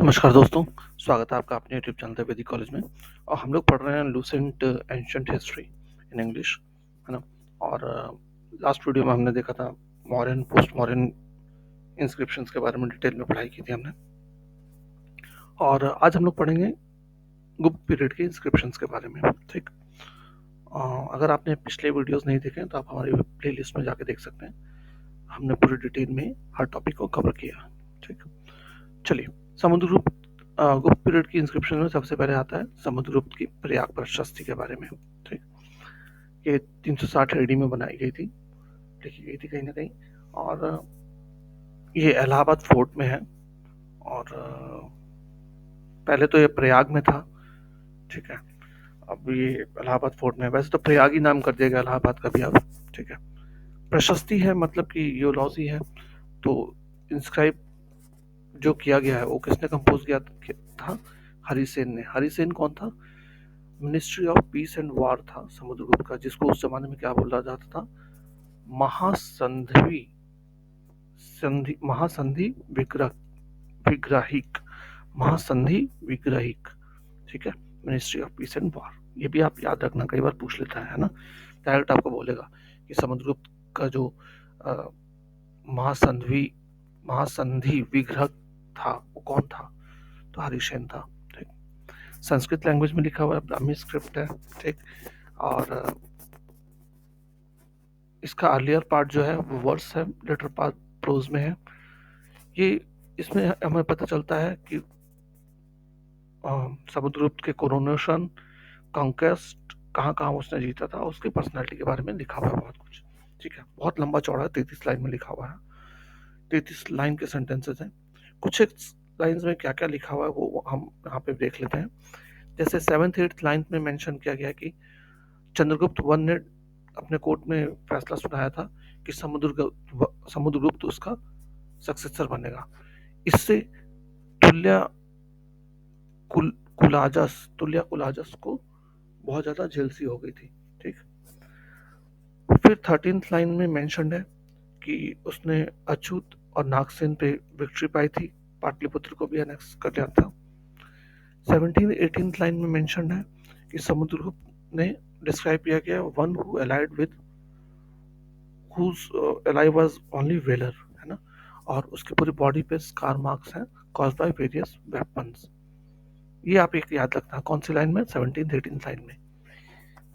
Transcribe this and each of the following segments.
नमस्कार दोस्तों, स्वागत है आपका अपने यूट्यूब चैनल द वैदिक कॉलेज में। और हम लोग पढ़ रहे हैं Lucent ancient history in English, है ना। और लास्ट वीडियो में हमने देखा था मॉडर्न पोस्ट मॉडर्न इंस्क्रिप्शंस के बारे में डिटेल में पढ़ाई की थी हमने। और आज हम लोग पढ़ेंगे गुप्त पीरियड के इंस्क्रिप्शंस के बारे में। ठीक, अगर आपने पिछले वीडियोस नहीं देखे तो आप हमारी प्ले लिस्ट में जाके देख सकते हैं। हमने पूरी डिटेल में हर टॉपिक को कवर किया। ठीक, चलिए। समुद्रगुप्त गुप्त पीरियड की इंस्क्रिप्शन में सबसे पहले आता है समुद्रगुप्त की प्रयाग प्रशस्ति के बारे में। ठीक, ये 360 एडी में बनाई गई थी, लिखी गई थी कहीं ना कहीं। और ये इलाहाबाद फोर्ट में है। और पहले तो ये प्रयाग में था। ठीक है, अब ये इलाहाबाद फोर्ट में है। वैसे तो प्रयाग ही नाम कर दिया गया इलाहाबाद का भी अब। ठीक है, प्रशस्ति है मतलब कि यूलॉजी है। तो इंस्क्राइब जो किया गया है वो किसने कंपोज किया था? हरिसेन ने। हरिसेन कौन था? Ministry of peace and war था समुद्रगुप्त का, जिसको उस जमाने में क्या बोला जाता था? महासंधि महासंधि विग्रहिक। महासंधि विग्रहिक। ठीक है, ministry of peace and war. ये भी आप याद रखना, कई बार पूछ लेता है ना। डायरेक्ट आपको बोलेगा कि समुद्रगुप्त का जो महासंधि महासंधि विग्रह था वो कौन था? तो हरिसेन था। ठीक, संस्कृत लैंग्वेज में लिखा हुआ है, ब्राह्मी स्क्रिप्ट है। ठीक, और इसका अर्लियर पार्ट जो है वो वर्स है, लेटर पार्ट प्रोज में है। ये इसमें हमें पता चलता है कि समुद्रगुप्त के कोरोनेशन, कॉन्क्वेस्ट, कहाँ कहाँ उसने जीता था, उसकी पर्सनैलिटी के बारे में लिखा हुआ है बहुत कुछ। ठीक है, बहुत लंबा चौड़ा है, 33 लाइन में लिखा हुआ है। 33 लाइन के सेंटेंसेस हैं। कुछ एक लाइन्स में क्या क्या लिखा हुआ है वो हम यहाँ पे देख लेते हैं। जैसे 7th 8th लाइन में मेंशन किया गया है कि चंद्रगुप्त वन ने अपने कोर्ट में फैसला सुनाया था कि समुद्रगुप्त उसका सक्सेसर बनेगा। इससे तुल्या कुलाजस को बहुत ज्यादा जेलसी हो गई थी। ठीक, फिर 13th लाइन में मेंशन है कि उसने अछूत और नागसेन पे विक्ट्री पाई थी, पाटलिपुत्र को भी एनेक्स कर लिया था। 17th 18th लाइन में मेंशन है कि समुद्रगुप्त ने डिस्क्राइब किया गया one who allied with whose ally was only valor, है ना। और उसकी पूरी बॉडी पे स्कार मार्क्स हैं caused by various weapons। ये आप एक याद रखना, कौन सी लाइन में? 17th 18th लाइन में।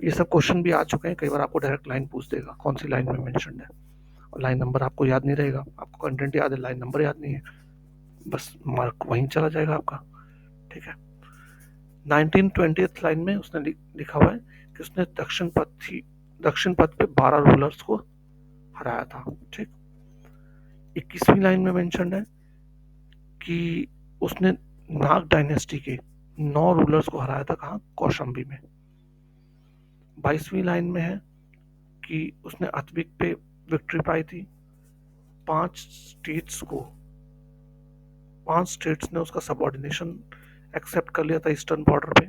ये सब क्वेश्चन भी आ चुके हैं, कई बार आपको डायरेक्ट लाइन पूछ देगा कौन सी लाइन में मेंशन है, और लाइन नंबर आपको याद नहीं रहेगा। आपको कंटेंट याद है, लाइन नंबर याद नहीं है, बस मार्क वहीं चला जाएगा आपका। ठीक है, 1920th लाइन में उसने लिखा हुआ है कि उसने दक्षिण पथ पे 12 रूलर्स को हराया था। ठीक, 21वीं लाइन में मेंशन है कि उसने नाग डायनेस्टी के 9 रूलर्स को हराया था। कहाँ? कौशाम्बी में। 22वीं लाइन में है कि उसने अतविक पे विक्ट्री पाई थी। 5 स्टेट्स ने उसका सबऑर्डिनेशन एक्सेप्ट कर लिया था ईस्टर्न बॉर्डर पे।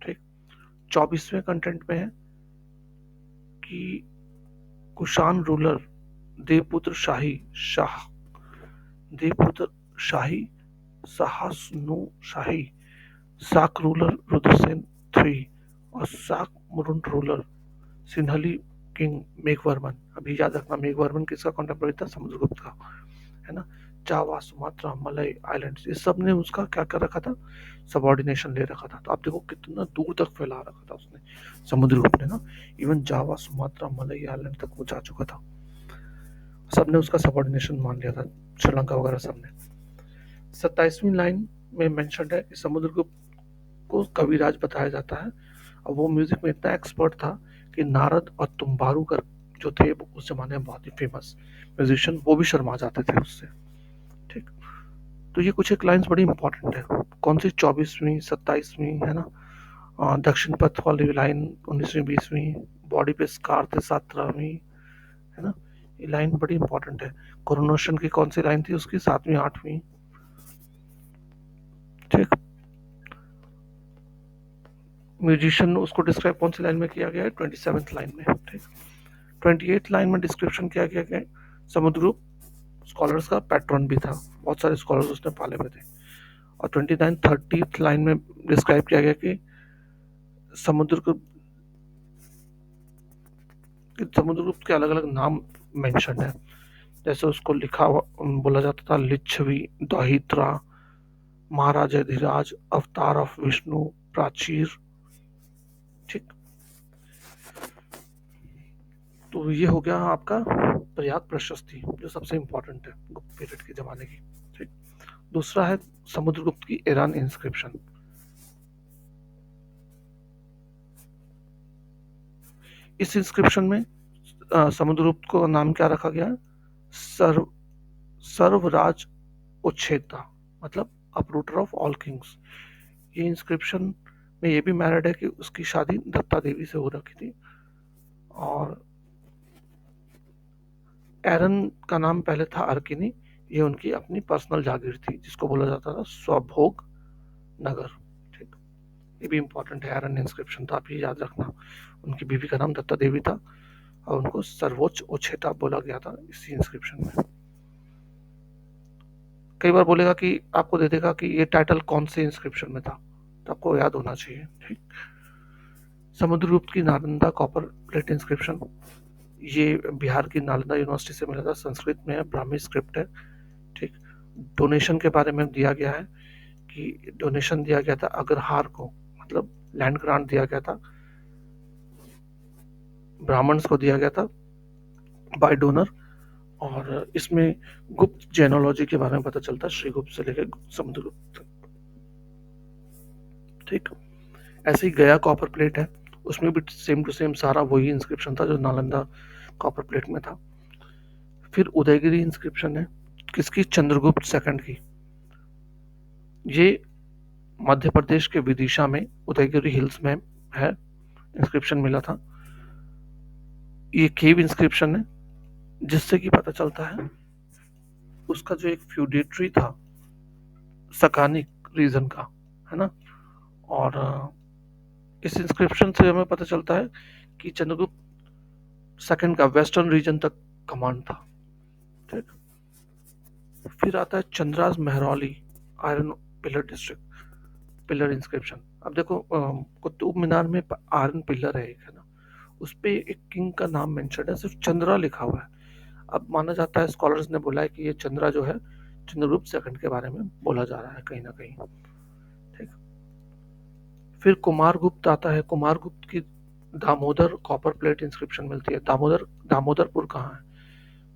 ठीक, 24वें कंटेंट में है कि कुषाण रूलर देवपुत्र शाही साहसनु शाही, साक रूलर रुद्रसेन III और साक मुरुन रूलर सिन्हली किंग मेघवर्मन। अभी याद रखना, मेघवर्मन किसका कॉन्टेम्पररी था? समुद्रगुप्त का, है ना। जावा, सुमात्रा, मलय आइलैंड्स, ये सब ने उसका क्या कर रखा था? सबऑर्डिनेशन ले रखा था। तो आप देखो कितना दूर तक फैला रखा था उसने, समुद्रगुप्त ने ना। इवन जावा, सुमात्रा, मलय आइलैंड तक वो जा चुका था। सबने उसका सबऑर्डिनेशन मान लिया था, श्रीलंका वगैरह सबने। 27वीं लाइन में मेंशन है कि समुद्रगुप्त को कविराज बताया जाता है, और वो म्यूजिक में इतना एक्सपर्ट था कि नारद और तुम्बारुकर जो थे उस जमाने में बहुत ही फेमस म्यूजिशियन, वो भी शर्मा जाते थे उससे। ठीक, तो ये कुछ एक लाइंस बड़ी इंपॉर्टेंट है। कौन सी? 24वीं, 27वीं, है ना। दक्षिण पथ वाली लाइन 19वीं 20वीं, बॉडी पे स्कार थे 17वीं, है ना। ये लाइन बड़ी इंपॉर्टेंट है। कोरोनेशन की कौन सी लाइन थी उसकी? 7वीं 8वीं। ठीक, म्यूजिशियन उसको डिस्क्राइब कौन सी लाइन में किया गया है? 27th लाइन में। ठीक, 28th लाइन में डिस्क्रिप्शन किया गया है समुद्रगुप्त स्कॉलर्स का पैट्रन भी था, बहुत सारे स्कॉलर्स उसने पाले हुए थे। और 29-30 लाइन में डिस्क्राइब किया गया कि समुद्रगुप्त के अलग अलग नाम मेंशन है। जैसे उसको लिखा हुआ बोला जाता था लिच्छवी, दहित्रा, महाराज अधिराज, अवतार ऑफ विष्णु, प्राचीर। ठीक, तो ये हो गया आपका प्रयाग प्रशस्ति जो सबसे इंपॉर्टेंट है गुप्त पीरियड के जमाने की। ठीक, दूसरा है समुद्रगुप्त की ईरान इंस्क्रिप्शन। इस इंस्क्रिप्शन में समुद्रगुप्त को नाम क्या रखा गया है? सर्व सर्वराज उच्छेदा, मतलब अपरूटर ऑफ ऑल किंग्स। ये इंस्क्रिप्शन में ये भी मैरिड है कि उसकी शादी दत्ता देवी से हो रखी थी। और एरन का नाम पहले था अर्किनी, ये उनकी अपनी पर्सनल जागीर थी जिसको बोला जाता था स्वभोग नगर। ठीक, ये भी इंपॉर्टेंट है, एरन इंस्क्रिप्शन, तो आप ये याद रखना। उनकी बीवी का नाम दत्ता देवी था और उनको सर्वोच्च उच्छेदा बोला गया था इसी इंस्क्रिप्शन में। कई बार बोलेगा कि आपको दे देगा कि ये टाइटल कौन से इंस्क्रिप्शन में था, तो आपको याद होना चाहिए। ठीक, समुद्रगुप्त की नालंदा कॉपर प्लेट इंस्क्रिप्शन, ये बिहार की नालंदा यूनिवर्सिटी से मिला था, संस्कृत में है, ब्राह्मी स्क्रिप्ट है। ठीक, डोनेशन के बारे में दिया गया है कि डोनेशन दिया गया था अग्रहार को, मतलब लैंड ग्रांट दिया गया था, ब्राह्मण्स को दिया गया था बाय डोनर। और इसमें गुप्त जेनोलॉजी के बारे में पता चलता है, श्रीगुप्त से लेकर समुद्रगुप्त। ठीक, ऐसे ही गया कॉपर प्लेट है, उसमें भी सेम टू सेम सारा वही इंस्क्रिप्शन था जो नालंदा कॉपर प्लेट में था। फिर उदयगिरी इंस्क्रिप्शन है, किसकी? चंद्रगुप्त सेकंड की। ये मध्य प्रदेश के विदिशा में उदयगिरी हिल्स में है, इंस्क्रिप्शन मिला था। ये केव इंस्क्रिप्शन है जिससे कि पता चलता है उसका जो एक फ्यूडेटरी था सकानिक रीजन का, है ना। और इस इंस्क्रिप्शन से हमें पता चलता है कि चंद्रगुप्त सेकंड का वेस्टर्न रीजन तक कमांड था। ठीक, फिर आता है Chandra's Mehrauli iron pillar district, pillar inscription. अब देखो कुतुब मीनार में आयरन पिलर है एक, है ना, उस पे एक किंग का नाम मेंशन है, सिर्फ चंद्रा लिखा हुआ है। अब माना जाता है, स्कॉलर्स ने बोला है कि ये चंद्रा जो है चंद्रगुप्त सेकंड के बारे में बोला जा रहा है कहीं ना कहीं। ठीक, फिर कुमारगुप्त आता है। कुमारगुप्त की दामोदर कॉपर प्लेट इंस्क्रिप्शन मिलती है। दामोदरपुर कहाँ है?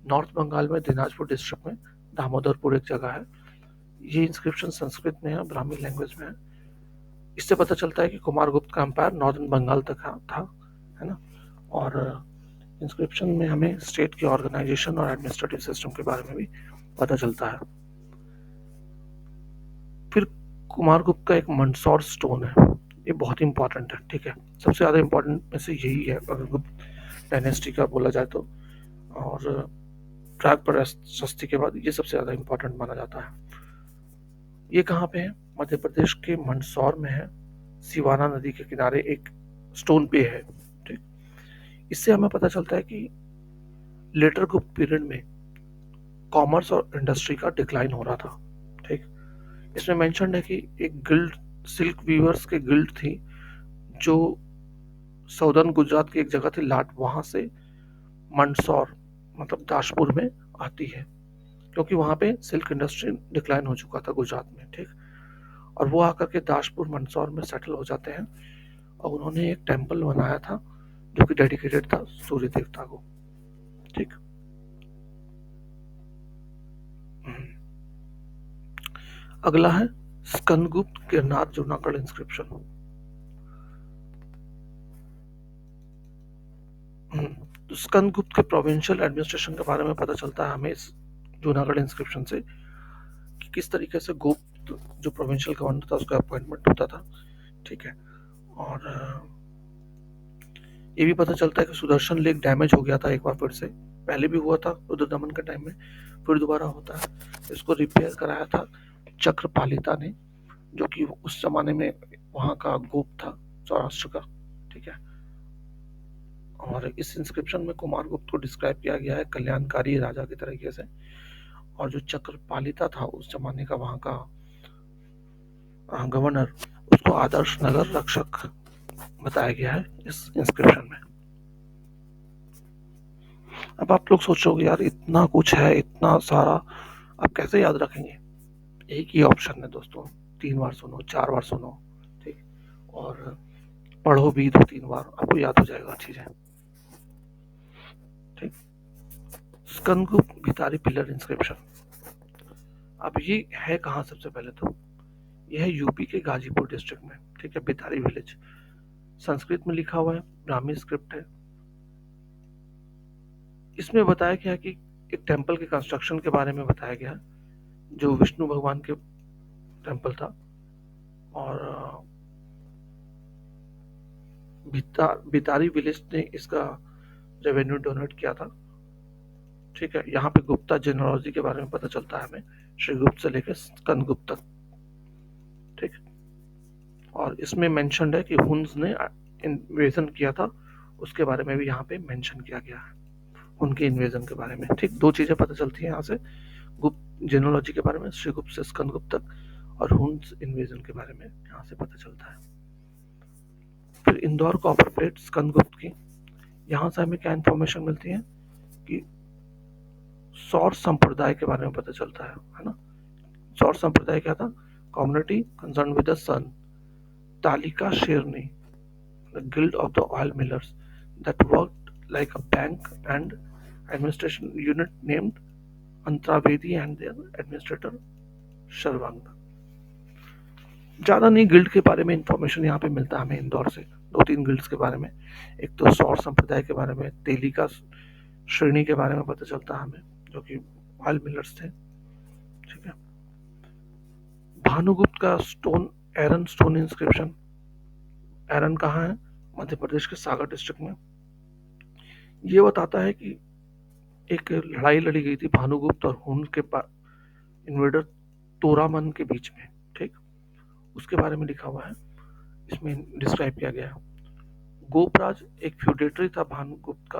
नॉर्थ बंगाल में दिनाजपुर डिस्ट्रिक्ट में दामोदरपुर एक जगह है। ये इंस्क्रिप्शन संस्कृत में है, ब्राह्मी लैंग्वेज में है। इससे पता चलता है कि कुमारगुप्त का एम्पायर नॉर्दर्न बंगाल तक था, है ना। और इंस्क्रिप्शन में हमें स्टेट की ऑर्गेनाइजेशन और एडमिनिस्ट्रेटिव सिस्टम के बारे में भी पता चलता है। फिर कुमारगुप्त का एक मंदसौर स्टोन है, ये बहुत इंपॉर्टेंट है। ठीक है, सबसे ज़्यादा इंपॉर्टेंट में से यही है अगर गुप्त डायनेस्टी का बोला जाए तो। और प्राग प्रशस्ति के बाद ये सबसे ज़्यादा इंपॉर्टेंट माना जाता है। ये कहाँ पे है? मध्य प्रदेश के मंदसौर में है, सिवाना नदी के किनारे एक स्टोन पे है। ठीक, इससे हमें पता चलता है कि लेटर गुप्त पीरियड में कॉमर्स और इंडस्ट्री का डिक्लाइन हो रहा था। ठीक, इसमें मेंशन है कि एक गिल्ड, सिल्क वीवर्स की गिल्ड थी जो साउदर्न गुजरात की एक जगह थी लाट, वहां से मंदसौर मतलब दाशपुर में आती है, क्योंकि वहां पे सिल्क इंडस्ट्री डिक्लाइन हो चुका था गुजरात में। ठीक, और वो आकर के दाशपुर मंदसौर में सेटल हो जाते हैं और उन्होंने एक टेम्पल बनाया था जो कि डेडिकेटेड था सूर्य देवता को। ठीक, अगला है स्कंदगुप्त गिरनार जूनागढ़ इंस्क्रिप्शन। तो स्कंदगुप्त के प्रोविंशियल एडमिनिस्ट्रेशन के बारे में पता चलता है हमें इस जूनागढ़ इंस्क्रिप्शन से कि किस तरीके से गुप्त जो प्रोविंशियल गवर्नर था उसका अपॉइंटमेंट होता था। ठीक है, और ये भी पता चलता है कि सुदर्शन लेक डैमेज हो गया था एक बार फिर से, पहले भी हुआ था रुद्रदमन के टाइम में, फिर दोबारा होता है। इसको रिपेयर कराया था चक्रपालिता ने, जो कि उस जमाने में वहाँ का गोप था सौराष्ट्र का। ठीक है, और इस इंस्क्रिप्शन में कुमारगुप्त को डिस्क्राइब किया गया है कल्याणकारी राजा की तरीके से। और जो चक्रपालिता था उस जमाने का वहाँ का गवर्नर, उसको आदर्श नगर रक्षक बताया गया है इस इंस्क्रिप्शन में। अब आप लोग सोचोगे यार इतना कुछ है, इतना सारा आप कैसे याद रखेंगे? एक ही ऑप्शन है दोस्तों, 3 बार सुनो, 4 बार सुनो, ठीक, और पढ़ो भी 2-3 बार, आपको याद हो जाएगा चीजें, ठीक। स्कंदगुप्त भितारी पिलर इंस्क्रिप्शन, अब ये है कहाँ? सबसे पहले तो यह है यूपी के गाजीपुर डिस्ट्रिक्ट में, ठीक है, भितारी विलेज। संस्कृत में लिखा हुआ है, ब्राह्मी स्क्रिप्ट है। इसमें बताया गया है कि एक टेम्पल के कंस्ट्रक्शन के बारे में बताया गया है जो विष्णु भगवान के टेम्पल था, और भितारी विलेज ने इसका रेवेन्यू डोनेट किया था, ठीक है। यहाँ पे गुप्ता जेनोलॉजी के बारे में पता चलता है हमें, श्रीगुप्त से लेकर स्कंदगुप्त तक, ठीक। और इसमें मेंशन्ड है कि हुन्स ने इन्वेजन किया था, उसके बारे में भी यहाँ पे मेंशन किया गया है, उनके इन्वेजन के बारे में, ठीक। 2 चीजें पता चलती हैं यहाँ से, गुप्त जेनोलॉजी के बारे में श्रीगुप्त से स्कंदगुप्त तक, और हुन्स इन्वेजन के बारे में यहाँ से पता चलता है। फिर इंदौर कॉपर प्लेट स्कंदगुप्त की, यहाँ से हमें क्या इन्फॉर्मेशन मिलती है कि सौर संप्रदाय के बारे में पता चलता है ना। सौर संप्रदाय क्या था? Community concern with the sun, तालिका शेरनी, the guild of the oil millers that worked like a bank and administration unit named Antarvedi and their administrator Sharvang. ज्यादा नहीं, गिल्ड के बारे में इंफॉर्मेशन यहाँ पे मिलता है हमें इंदौर से, 2-3 गिल्ड्स के बारे में। एक तो सौर संप्रदाय के बारे में, तेलिका श्रेणी के बारे में पता चलता है हमें, जो कि ऑयल मिलर्स थे, ठीक है। भानुगुप्त का स्टोन, एरन स्टोन इंस्क्रिप्शन। एरन कहाँ है? मध्य प्रदेश के सागर डिस्ट्रिक्ट में। ये बताता है कि एक लड़ाई लड़ी गई थी भानुगुप्त और हुन के इन्वेडर तोरामन के बीच में, ठीक, उसके बारे में लिखा हुआ है, इसमें डिस्क्राइब किया गया है। गोपराज एक फ्यूडेटरी था भानुगुप्त का,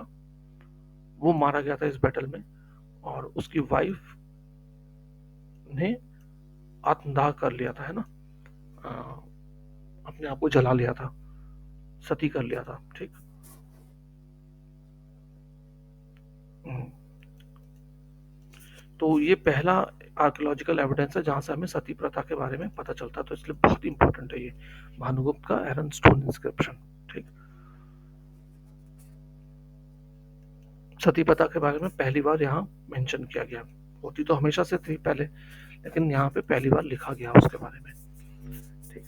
वो मारा गया था इस बैटल में, और उसकी वाइफ ने आत्मदाह कर लिया था, है ना, अपने आप को जला लिया था, सती कर लिया था, ठीक। तो ये पहला आर्कियोलॉजिकल एविडेंस है जहां से हमें सती प्रथा के बारे में पता चलता है, तो इसलिए बहुत इंपॉर्टेंट है ये भानुगुप्त का एरन स्टोन इंस्क्रिप्शन, ठीक। सती प्रथा के बारे में पहली बार यहाँ मेंशन किया गया, होती तो हमेशा से थी पहले, लेकिन यहाँ पे पहली बार लिखा गया उसके बारे में, ठीक।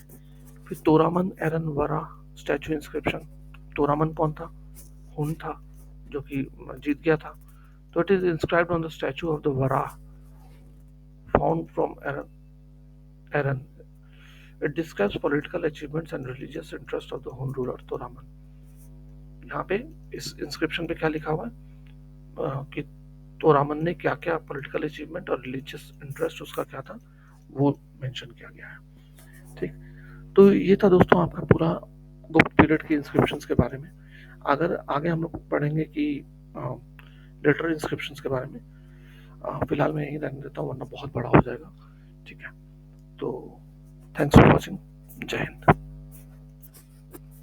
फिर तोरामन एरन वरा स्टैचू इंस्क्रिप्शन। तोरामन कौन था? हुन था, जो कि जीत गया था। तो it is inscribed on the statue of the Varaha found from Eran. It describes political achievements and religious interest of the hun ruler Toraman. यहाँ पे इस इंस्क्रिप्शन पे क्या लिखा हुआ है कि तोरामन ने क्या क्या पॉलिटिकल अचीवमेंट और रिलीजियस इंटरेस्ट उसका क्या था, वो मेंशन किया गया है, ठीक। तो ये था दोस्तों आपका पूरा गुप्त पीरियड के इंस्क्रिप्शंस के बारे में। अगर आगे हम लोग पढ़ेंगे कि लेटर इंस्क्रिप्शंस के बारे में, फिलहाल मैं यही रहने देता हूँ वरना बहुत बड़ा हो जाएगा, ठीक है। तो थैंक्स फॉर वॉचिंग, जय हिंद।